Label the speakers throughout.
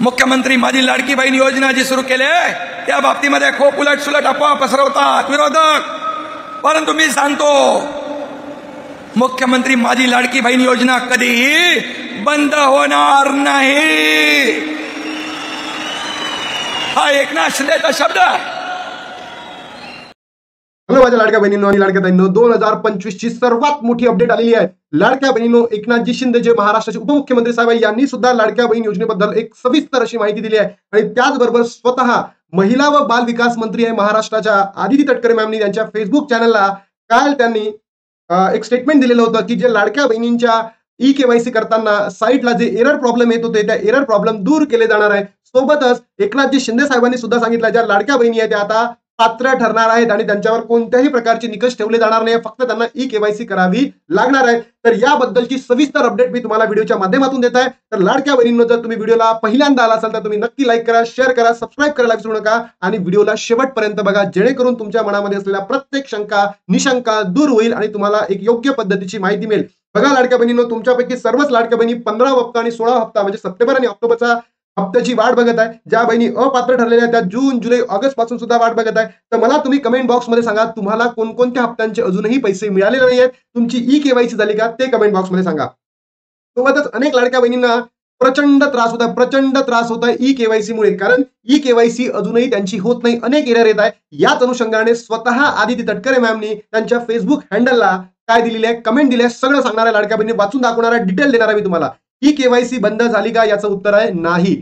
Speaker 1: मुख्यमंत्री माझी लाडकी बहीण योजना जी सुरू केली त्या बाबतीमध्ये खूप उलटसुलट अफवा पसरवतात विरोधक, परंतु मी सांगतो मुख्यमंत्री माझी लाडकी बहीण योजना कधीही बंद होणार नाही. हा एकनाथ शिंदेचा शब्द आहे.
Speaker 2: हॅलो माझ्या लाडक्या बहिणींनो आणि लाडक्या ताईंनो, 2025 ची सर्वात मोठी अपडेट आलेली आहे. लाडक्या बहिणींनो, एकनाथजी शिंदे जे महाराष्ट्राचे उपमुख्यमंत्री साहेब यांनी सुद्धा लाडक्या बहीण योजनेबद्दल एक सविस्तर अशी माहिती दिली आहे. आणि त्याचबरोबर स्वतः महिला व बाल विकास मंत्री आहे महाराष्ट्राच्या आदिती तटकरे मॅमनी त्यांच्या फेसबुक चॅनलला काल त्यांनी एक स्टेटमेंट दिलेलं होतं की जे लाडक्या बहिणींच्या ई-केवायसी करताना साईटला जे एरर प्रॉब्लेम येत होते त्या एरर प्रॉब्लेम दूर केले जाणार आहे. सोबतच एकनाथजी शिंदे साहेबांनी सुद्धा सांगितलं ज्या लाडक्या बहिणी आहेत त्या आता पात्र ठरणार आहेत आणि त्यांच्यावर कोणत्याही प्रकारचे निकष ठेवले जाणार नाही, फक्त त्यांना ई-केवायसी करावी लागणार आहे. तर याबद्दलची सविस्तर अपडेट मी तुम्हाला व्हिडिओच्या माध्यमातून देत आहे. तर लाडक्या बहिणींनो, जर तुम्ही व्हिडिओला पहिल्यांदा आला असाल तर तुम्ही नक्की लाईक करा, शेअर करा, सबस्क्राईब करायला विसरू नका आणि व्हिडिओला शेवटपर्यंत बघा, जेणेकरून तुमच्या मनामध्ये असलेल्या प्रत्येक शंका निशंका दूर होईल आणि तुम्हाला एक योग्य पद्धतीची माहिती मिळेल. बघा लाडक्या बहिणींनो, तुमच्यापैकी सर्वच लाडक्या बहिणी 15 हप्ता आणि 16 हप्ता म्हणजे सप्टेंबर आणि ऑक्टोबरचा हप्त्याची वाट बघत आहे. ज्या बहिणी अपात्र ठरलेल्या त्या जून जुलै ऑगस्ट पासून सुद्धा वाट बघत आहे. तर मला तुम्ही कमेंट बॉक्स मध्ये सांगा तुम्हाला कोणकोणत्या हप्त्यांचे अजूनही पैसे मिळालेले नाहीयेत, तुमची ई-केवायसी झाली का ते कमेंट बॉक्स मध्ये सांगा. सोबतच अनेक लाडक्या बहिणींना प्रचंड त्रास होत आहे ई-केवायसी मुळे, कारण ई-केवायसी अजूनही त्यांची होत नाही, अनेक एरर येत आहे. याच अनुषंगाने स्वतः आदिती तटकरे मॅमनी त्यांच्या फेसबुक हँडलला काय दिलेले आहे, कमेंट दिले, सगळं सांगणार आहे. लाडक्या बहिणी वाचून दाखवणार आहे, डिटेल देणार आहे मी तुम्हाला. ई-केवायसी बंद झाली का याचं उत्तर आहे नाही.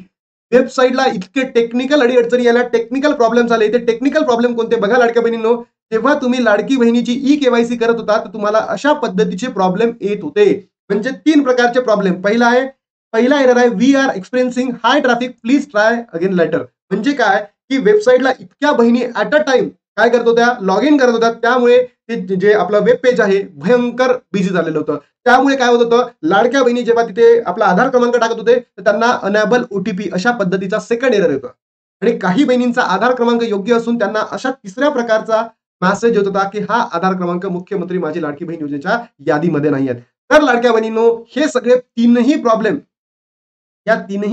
Speaker 2: वेबसाईटला इतके टेक्निकल अडीअडचणी आल्या, टेक्निकल प्रॉब्लेम आले. ते टेक्निकल प्रॉब्लेम कोणते बघा लाडक्या बहिणींनो, जेव्हा तुम्ही लाडकी बहिणीची ई-केवायसी करत होता तर तुम्हाला अशा पद्धतीचे प्रॉब्लेम येत होते. म्हणजे 3 प्रकारचे प्रॉब्लेम. पहिला एरर आहे we are experiencing high traffic, please try again later. म्हणजे काय की वेबसाईटला इतक्या बहिणी ऍट अ टाइम काय करत होत्या, लॉग इन करत होत्या, त्यामुळे ते जे आपलं वेब पेज आहे भयंकर बिझी झालेलं होतं. त्यामुळे काय होत होतं, लाडक्या बहिणी जेव्हा तिथे आपला आधार क्रमांक टाकत होते तर त्यांना अनेबल ओटीपी अशा पद्धतीचा सेकंड एरर येतो. आणि काही बहिणींचा आधार क्रमांक योग्य असून त्यांना अशा तिसऱ्या प्रकारचा मेसेज येत होता की हा आधार क्रमांक मुख्यमंत्री माझी लाडकी बहीण योजनेच्या यादीमध्ये नाही आहेत. तर लाडक्या बहिणींनो, हे सगळे तीनही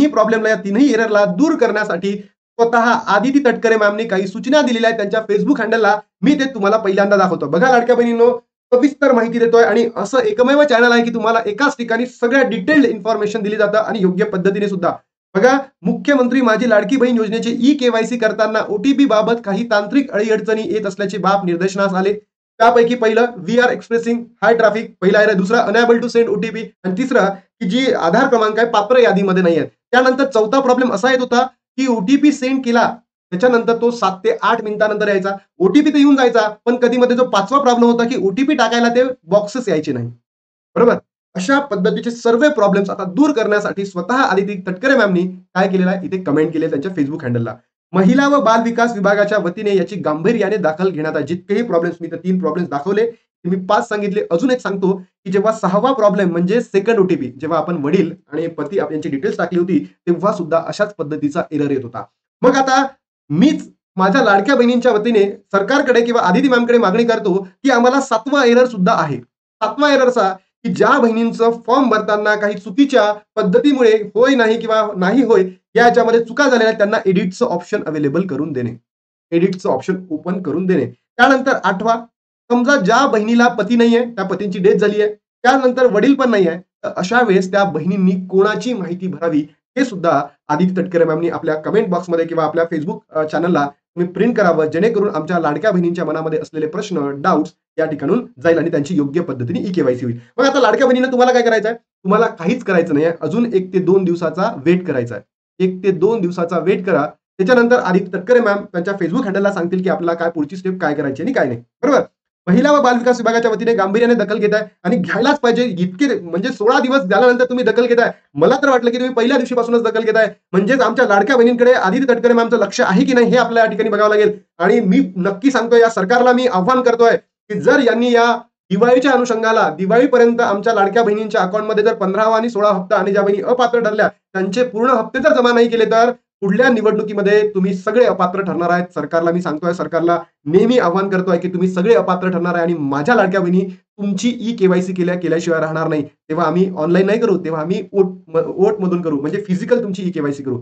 Speaker 2: प्रॉब्लेमला या तीनही एररला दूर करण्यासाठी स्वतः आदिती तटकरे मॅमनी काही सूचना दिलेल्या आहेत त्यांच्या फेसबुक हँडलला. मी ते तुम्हाला पहिल्यांदा दाखवतो. बघा लाडक्या बहिणींनो, सविस्तर माहिती देतोय आणि असं एकमेव चॅनल आहे की तुम्हाला एकाच ठिकाणी सगळ्या डिटेल्ड इन्फॉर्मेशन दिली जातं आणि योग्य पद्धतीने सुद्धा. बघा, मुख्यमंत्री माझी लाडकी बहीण योजनेचे ई-केवायसी करताना ओटीपी बाबत काही तांत्रिक अडीअडचणी येत असल्याचे बाब निदर्शनास आले. त्यापैकी पहिलं we are expressing high traffic, पहिला आहे. दुसरा अनेबल टू सेंड ओटीपी आणि तिसरं की जी आधार क्रमांक आहे पात्र यादीमध्ये नाही आहे. त्यानंतर चौथा प्रॉब्लेम असा येत होता की ओटीपी सेंड केला त्याच्यानंतर तो 7 ते 8 मिनिटांनंतर यायचा. ओटीपी तर येऊन जायचा, पण कधी मध्ये जो 5वा प्रॉब्लेम होता की ओटीपी टाकायला ते बॉक्सेस यायचे नाही. बरोबर, अशा पद्धतीचे सर्व प्रॉब्लेम्स आता दूर करण्यासाठी स्वतः आदिती तटकरे मॅमनी काय केलेलं आहे, इथे कमेंट केले त्यांच्या फेसबुक हँडलला. महिला व बाल विकास विभागाच्या वतीने याची गांभीर्याने दखल घेण्यात आहे. जितकेही प्रॉब्लेम्स मी तर 3 प्रॉब्लेम्स दाखवले, मी 5 सांगितले. अजून एक सांगतो की जेव्हा 6वा प्रॉब्लेम म्हणजे सेकंड ओटीपी, जेव्हा आपण वडील आणि पती यांची डिटेल्स टाकली होती तेव्हा सुद्धा अशाच पद्धतीचा एरर येत होता. मग आता मीच माझ्या लाडक्या बहिणींच्या वतीने सरकारकडे किंवा आदिती मॅमकडे मागणी करतो की आम्हाला 7वा एरर सुद्धा आहे. 7वा एरर असा की ज्या बहिणींचं फॉर्म भरताना काही चुकीच्या पद्धतीमुळे होय नाही किंवा नाही होय याच्यामध्ये चुका झालेल्या त्यांना एडिटचं ऑप्शन अवेलेबल करून देणे, एडिटचं ऑप्शन ओपन करून देणे. त्यानंतर 8वा, समजा ज्या बहिणीला पती नाहीये, त्या पतींची डेथ झाली आहे, त्यानंतर वडील पण नाही आहे, तर अशा वेळेस त्या बहिणींनी कोणाची माहिती भरावी हे सुद्धा आदिती तटकरे मॅमनी आपल्या कमेंट बॉक्समध्ये किंवा आपल्या फेसबुक चॅनलला तुम्ही प्रिंट करावं, जेणेकरून आमच्या लाडक्या बहिणींच्या मनामध्ये असलेले प्रश्न डाऊट्स या ठिकाणून जाईल आणि त्यांची योग्य पद्धतीने ई-केवायसी होईल. मग आता लाडक्या बहिणींना तुम्हाला काय करायचं आहे, तुम्हाला काहीच करायचं नाही, अजून 1 ते 2 दिवसाचा वेट करायचा आहे. 1 ते 2 दिवसाचा वेट करा. त्याच्यानंतर आदिती तटकरे मॅम त्यांच्या फेसबुक हँडलला सांगतील की आपल्याला काय पुढची स्टेप काय करायची आणि काय नाही. बरोबर, महिला व बाल विकास विभागाच्या वतीने गांभीर्याने दखल घेत आहे आणि घ्यायलाच पाहिजे. इतके म्हणजे 16 दिवस झाल्यानंतर तुम्ही दखल घेताय, मला तर वाटलं की तुम्ही पहिल्या दिवशीपासूनच दखल घेताय. म्हणजेच आमच्या लाडक्या बहिणींकडे आदिती तटकरे मॅमचं लक्ष आहे की नाही हे आपल्याला या ठिकाणी बघावं लागेल. आणि मी नक्की सांगतोय, या सरकारला मी आव्हान करतोय की जर यांनी या दिवाळीच्या अनुषंगाला दिवाळीपर्यंत आमच्या लाडक्या बहिणींच्या अकाउंटमध्ये जर 15वा आणि 16 हप्ता आणि ज्या बहिणी अपात्र ठरल्या त्यांचे पूर्ण हप्ते जर जमा नाही केले तर पुढल्या निवडणुकीमध्ये तुम्ही सगळे अपात्र ठरणार आहेत. सरकारला मी सांगतोय, सरकारला नेहमी आव्हान करतोय की तुम्ही सगळे अपात्र ठरणार आहे आणि माझ्या लाडक्या बहिणी तुमची ई-केवायसी केल्याशिवाय राहणार नाही. तेव्हा आम्ही ऑनलाईन नाही करू, तेव्हा आम्ही ओट मधून करू, म्हणजे फिजिकल तुमची ई-केवायसी करू.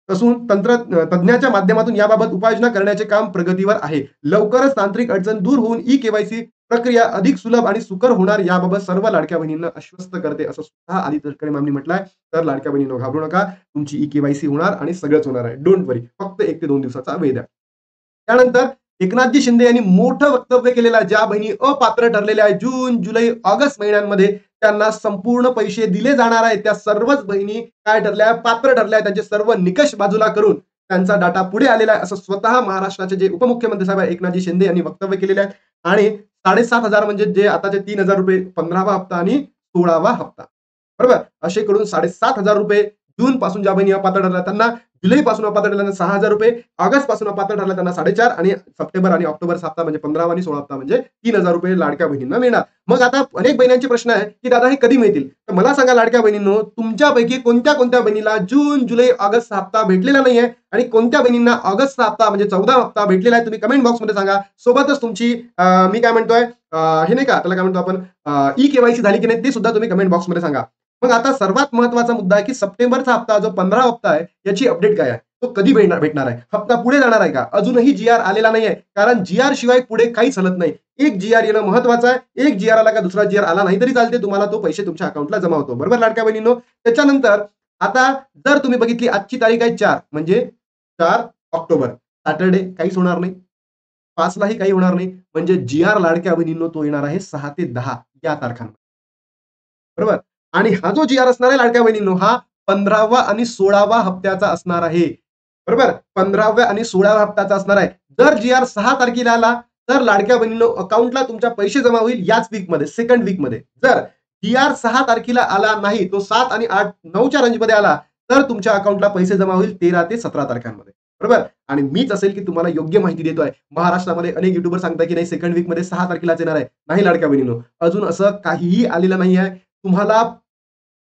Speaker 2: तज्ञाच्या माध्यमातून याबाबत उपाययोजना करण्याचे काम प्रगतीवर आहे. लवकरच तांत्रिक अडचण दूर होऊन ई-केवायसी प्रक्रिया अधिक सुलभ आणि सुकर होणार याबाबत सर्व लाडक्या बहिणींना आश्वस्त करते, असं स्वतः आदिती तटकरे मॅमनी म्हटलंय. तर लाडक्या बहिणींनो, घाबरू नका. तुमची ई-केवायसी होणार आणि सगळंच होणार आहे. डोंट वरी. फक्त 1 ते 2 दिवसाचा वेळ द्या. त्यानंतर एकनाथजी शिंदे यांनी मोठं वक्तव्य केलेलं आहे. ज्या बहिणी अपात्र ठरलेल्या आहेत जून, जुलै, ऑगस्ट महिन्यांमध्ये त्यांना संपूर्ण पैसे दिले जाणार आहेत. त्या सर्वच बहिणी काय ठरल्या, पात्र ठरल्या. त्यांचे सर्व निकष बाजूला करून त्यांचा डाटा पुढे आलेला आहे, असं स्वतः महाराष्ट्राचे जे उपमुख्यमंत्री साहेब एकनाथजी शिंदे यांनी वक्तव्य केलेले आहे. आणि 7,500 म्हणजे जे आताचे ₹3,000 15वा हप्ता आणि 16वा हप्ता, बरोबर, असे करून ₹7,500 जून पासून ज्या बहिणी अपात्र ठरल्या त्यांना, जुलै पासून अपात्र ठरल्यानं ₹6,000, ऑगस्ट पासून अपात्र ठरल्या त्यांना 4,500 आणि सप्टेंबर आणि ऑक्टोबरचा हप्ता म्हणजे 15वा आणि 16 हप्ता म्हणजे ₹3,000 लाडक्या बहिणींना मिळणार. मग आता अनेक बहिणींचे प्रश्न आहे की दादा हे कधी मिळतील? तर मला सांगा लाडक्या बहिणींनो, तुमच्यापैकी कोणत्या कोणत्या बहिणीला जून, जुलै, ऑगस्ट हप्ता भेटलेला नाहीये आणि कोणत्या बहिणींना ऑगस्टचा हप्ता म्हणजे 14 हप्ता भेटलेला आहे? तुम्ही कमेंट बॉक्समध्ये सांगा. सोबतच तुमची मी काय म्हणतोय, हे नाही का, त्याला काय म्हणतो आपण, ई-केवायसी झाली की नाही ते सुद्धा तुम्ही कमेंट बॉक्समध्ये सांगा. मग आता सर्वात महत्वाचा मुद्दा आहे की सप्टेंबरचा हप्ता जो 15 हप्ता आहे याची अपडेट काय आहे? तो कधी भेटणार आहे? हप्ता पुढे जाणार आहे का? अजूनही जी-आर आलेला नाहीये, कारण जी-आर शिवाय पुढे काहीच हलत नाही. एक जी-आर येणं महत्वाचं आहे. एक जी-आर आला का दुसरा जी-आर आला नाही तरी चालते, तुम्हाला तो पैसे तुमच्या अकाउंटला जमा होतो. बरोबर लाडक्या बहिणींनो? त्याच्यानंतर आता जर तुम्ही बघितली आजची तारीख आहे 4 म्हणजे 4 ऑक्टोबर, सॅटर्डे, काहीच होणार नाही. 5 लाही काही होणार नाही. म्हणजे जी-आर लाडक्या बहिणींनो तो येणार आहे 6 ते 10 या तारखांमध्ये. बरोबर? आणि हा जो जी-आर असणार आहे लाडक्या बहिणींनो, हा 15वा आणि 16वा हप्त्याचा असणार आहे. बरोबर? 15व्या आणि 16व्या हप्त्याचा असणार आहे. जर जी-आर 6 तारखेला आला तर लाडक्या बहिणींनो अकाउंटला तुमच्या पैसे जमा होईल याच वीकमध्ये, सेकंड वीकमध्ये. जर जी-आर 6 तारखेला आला नाही, तो 7 आणि 8, 9च्या रेंजमध्ये आला, तर तुमच्या अकाउंटला पैसे जमा होईल 13 ते 17 तारखांमध्ये. बरोबर? आणि मीच असेल की तुम्हाला योग्य माहिती देतोय. महाराष्ट्रामध्ये अनेक युट्यूबर सांगताय की नाही सेकंड वीकमध्ये 6 तारखेलाच येणार आहे. नाही लाडक्या बहिणींनो, अजून असं काहीही आलेलं नाही आहे. तुम्हाला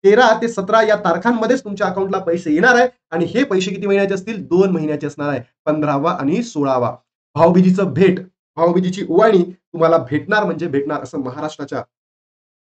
Speaker 2: 13 ते 17 या तारखांमध्येच तुमच्या अकाउंटला पैसे येणार आहे आणि हे पैसे किती महिन्याचे असतील? 2 महिन्याचे असणार आहे. 15वा आणि 16वा. भाऊबीजीचं भेट, भाऊबीजीची ओवाळणी तुम्हाला भेटणार म्हणजे भेटणार, असं महाराष्ट्राच्या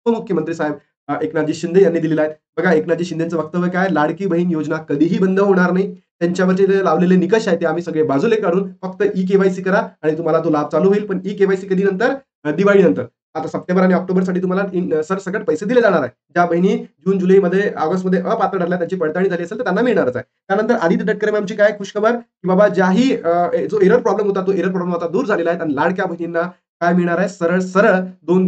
Speaker 2: उपमुख्यमंत्री साहेब एकनाथजी शिंदे यांनी दिलेलं आहे. बघा एकनाथजी शिंदेचं वक्तव्य काय, लाडकी बहीण योजना कधीही बंद होणार नाही. त्यांच्यावरचे जे लावलेले निकष आहेत ते आम्ही सगळे बाजूला काढून फक्त ई-केवायसी करा आणि तुम्हाला तो लाभ चालू होईल. पण ई-केवायसी कधी नंतर? दिवाळीनंतर. आता सप्टेंबर आणि ऑक्टोबरसाठी तुम्हाला सरसकट पैसे दिले जाणार आहे. ज्या बहिणी जून, जुलैमध्ये, ऑगस्टमध्ये अपात्र ठरल्या त्यांची पडताळणी झाली असेल तर त्यांना मिळणारच आहे. त्यानंतर आदिती तटकरे मॅमची काय खुशखबर की बाबा ज्याही जो एरर प्रॉब्लेम होता तो एरर प्रॉब्लेम आता दूर झालेला आहे आणि लाडक्या बहिणींना काय मिळणार आहे? सरळ सरळ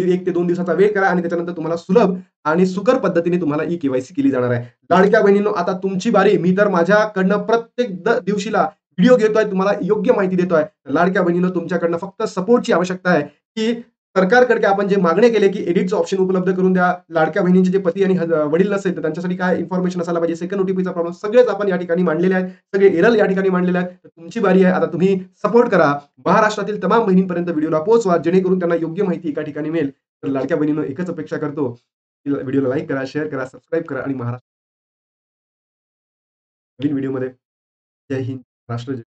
Speaker 2: 1 ते 2 दिवसाचा वेळ करा आणि त्याच्यानंतर तुम्हाला सुलभ आणि सुकर पद्धतीने तुम्हाला ई-केवायसी केली जाणार आहे. लाडक्या बहिणींनो आता तुमची बारी. मी तर माझ्याकडनं प्रत्येक दिवशीला व्हिडिओ घेतोय, तुम्हाला योग्य माहिती देतोय. लाडक्या बहिणींनो तुमच्याकडनं फक्त सपोर्टची आवश्यकता आहे की सरकारकडे आपण जे मागणे केले की एडिटचं ऑप्शन उपलब्ध करून द्या. लाडक्या बहिणींचे जे पती आणि वडील नसेल तर त्यांच्यासाठी काय इन्फॉर्मेशन असायला पाहिजे, सेकंड ओटीपीचा प्रॉब्लेम, सगळेच आपण या ठिकाणी मांडलेले आहेत. सगळे एरर या ठिकाणी मांडलेले आहेत. तर तुमची बारी आहे. आता तुम्ही सपोर्ट करा. महाराष्ट्रातील तमाम बहिणींपर्यंत व्हिडिओला पोहोचवा जेणेकरून त्यांना योग्य माहिती एका ठिकाणी मिळेल. तर लाडक्या बहिणींनो एकच अपेक्षा करतो की व्हिडिओला लाईक करा, शेअर करा, सबस्क्राईब करा आणि महाराष्ट्र नवीन व्हिडिओमध्ये. जय हिंद, राष्ट्र जय.